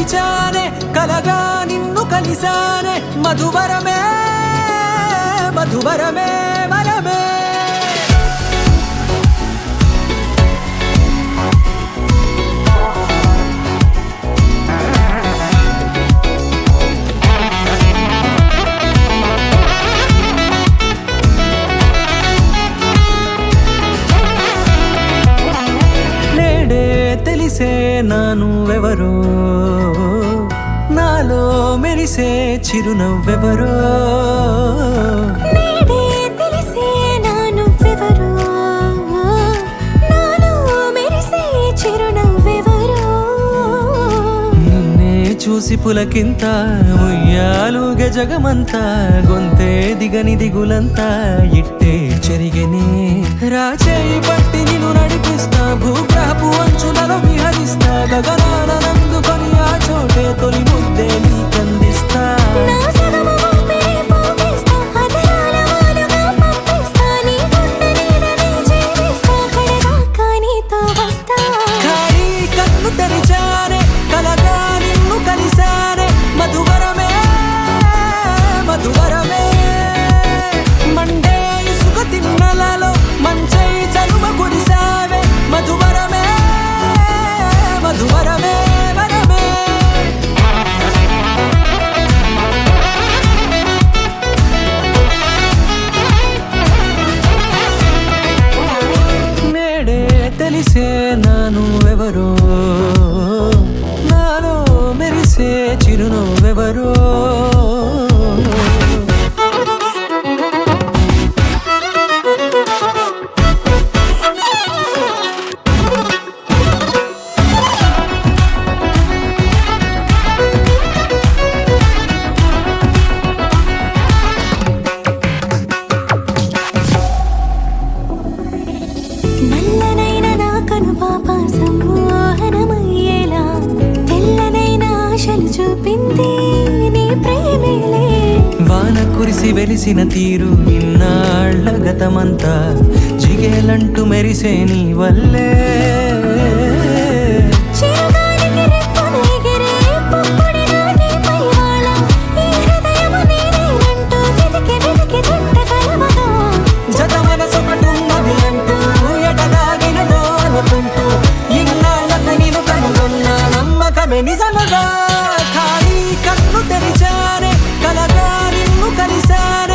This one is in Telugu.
మరిచానే కలగా నిన్ను కలిసానే మధువరమే మధువరమే వరమే తెలిసే నానువెవరో నాలో మెరిసే చిరునవ్వెవరో నేడే తెలిసే నానువెవరో నాలో మెరిసే చిరునవ్వెవరో నిన్నే చూసి పులకింత ఉయ్యాలుగే జగమంతా గొంతే దిగని దిగులంతా ఇట్టే చెరిగెనే రాచేయి పట్టి నిన్ను నడిపిస్తా భూగ్రహపు అంచులలో విహరిస్తా గగనాన నందుకొని ఆ చోటే తొలి ముద్దే నీకందిస్తా నా సగము ఊపిరి పోగిస్తా అదరాల వాలుగా పంపిస్తా నీ గుండె నీడనే జీవిస్తా కడదాకా నీతో వస్తా ఖాళీ కన్ను తెరిచానే కలగా నిన్ను కలిసానే మధువరమే మధువరమే మండే ఇసుక తిన్నలలో మంచై చలువ కురిసావే మధువరమే మధువరమే వరమే నేడే తెలిసే నానువెవరో నాలో మెరిసే చిరునవ్వెవరో నల్లనైన నా కనుపాప సమ్మోహనమయ్యేలా తెల్లనైన ఆశలు చూపింది నీ ప్రేమేలే వాన కురిసి వెలిసిన తీరు ఇన్నాళ్ల గతమంతా జిగేలంటూ మెరిసే నీ వల్లే చిరుగాలికి రెప్పను ఎగిరే పుప్పొడిగా నీపై వాల ఈ హృదయము నీదేనంటూ వెతికి వెతికి చుట్ట కలవగా జత మనసొకటున్నది అంటూ ఎటదాగినదో అనుకుంటూ ఇన్నాళ్లకు నేను కనుగొన్న నమ్మకమే నిజముగా ఖాళీ కన్ను తెరిచానే కలగా నిన్ను కలిసానే